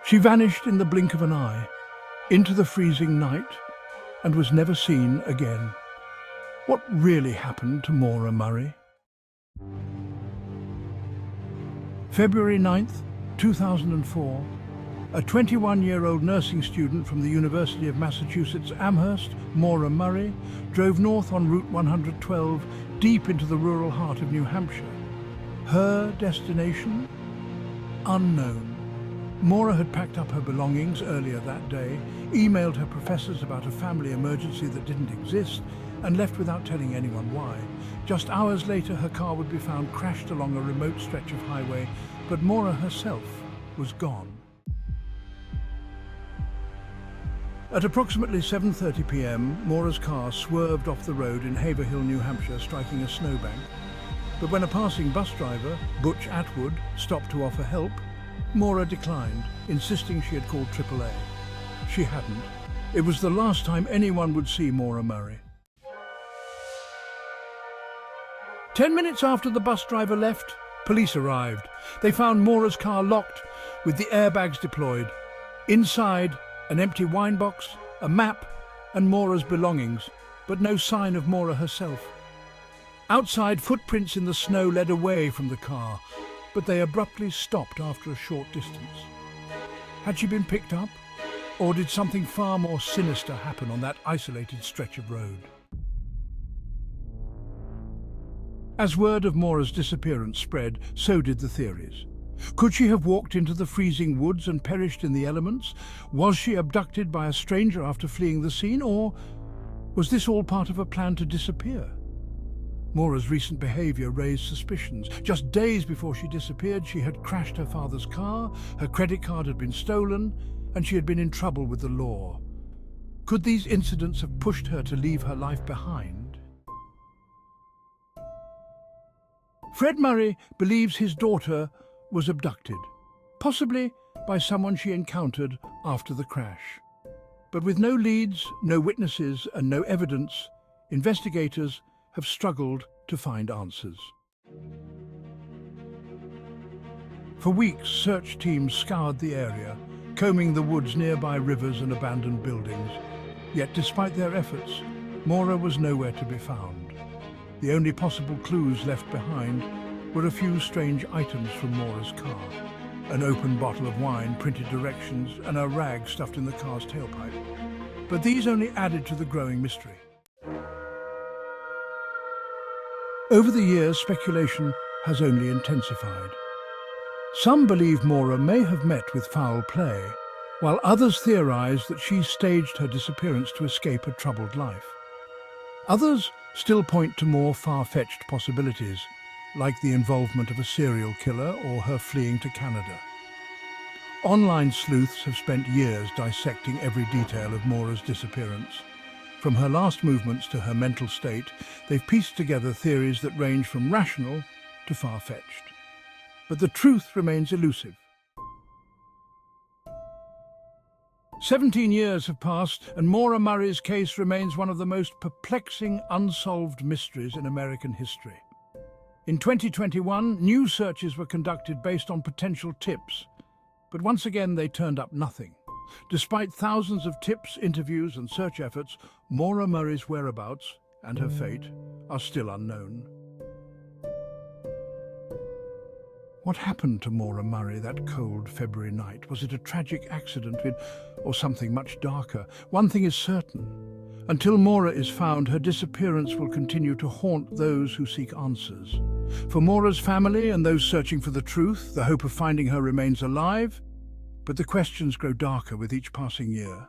She vanished in the blink of an eye, into the freezing night, and was never seen again. What really happened to Maura Murray? February 9th, 2004. A 21-year-old nursing student from the University of Massachusetts Amherst, Maura Murray, drove north on Route 112 deep into the rural heart of New Hampshire. Her destination? Unknown. Maura had packed up her belongings earlier that day, emailed her professors about a family emergency that didn't exist, and left without telling anyone why. Just hours later, her car would be found crashed along a remote stretch of highway, but Maura herself was gone. At approximately 7:30 p.m, Maura's car swerved off the road in Haverhill, New Hampshire, striking a snowbank. But when a passing bus driver, Butch Atwood, stopped to offer help, Maura declined, insisting she had called AAA. She hadn't. It was the last time anyone would see Maura Murray. 10 minutes after the bus driver left, police arrived. They found Maura's car locked, with the airbags deployed. Inside, an empty wine box, a map, and Maura's belongings, but no sign of Maura herself. Outside, footprints in the snow led away from the car, but they abruptly stopped after a short distance. Had she been picked up, or did something far more sinister happen on that isolated stretch of road? As word of Maura's disappearance spread, so did the theories. Could she have walked into the freezing woods and perished in the elements? Was she abducted by a stranger after fleeing the scene, or was this all part of a plan to disappear? Maura's recent behavior raised suspicions. Just days before she disappeared, she had crashed her father's car, her credit card had been stolen, and she had been in trouble with the law. Could these incidents have pushed her to leave her life behind? Fred Murray believes his daughter was abducted, possibly by someone she encountered after the crash. But with no leads, no witnesses, and no evidence, investigators have struggled to find answers. For weeks, search teams scoured the area, combing the woods, nearby rivers and abandoned buildings. Yet despite their efforts, Maura was nowhere to be found. The only possible clues left behind were a few strange items from Maura's car. An open bottle of wine, printed directions, and a rag stuffed in the car's tailpipe. But these only added to the growing mystery. Over the years, speculation has only intensified. Some believe Maura may have met with foul play, while others theorize that she staged her disappearance to escape a troubled life. Others still point to more far-fetched possibilities, like the involvement of a serial killer or her fleeing to Canada. Online sleuths have spent years dissecting every detail of Maura's disappearance. From her last movements to her mental state, they've pieced together theories that range from rational to far-fetched. But the truth remains elusive. 17 years have passed, and Maura Murray's case remains one of the most perplexing, unsolved mysteries in American history. In 2021, new searches were conducted based on potential tips, but once again they turned up nothing. Despite thousands of tips, interviews and search efforts, Maura Murray's whereabouts and her fate are still unknown. What happened to Maura Murray that cold February night? Was it a tragic accident or something much darker? One thing is certain. Until Maura is found, her disappearance will continue to haunt those who seek answers. For Maura's family and those searching for the truth, the hope of finding her remains alive, but the questions grow darker with each passing year.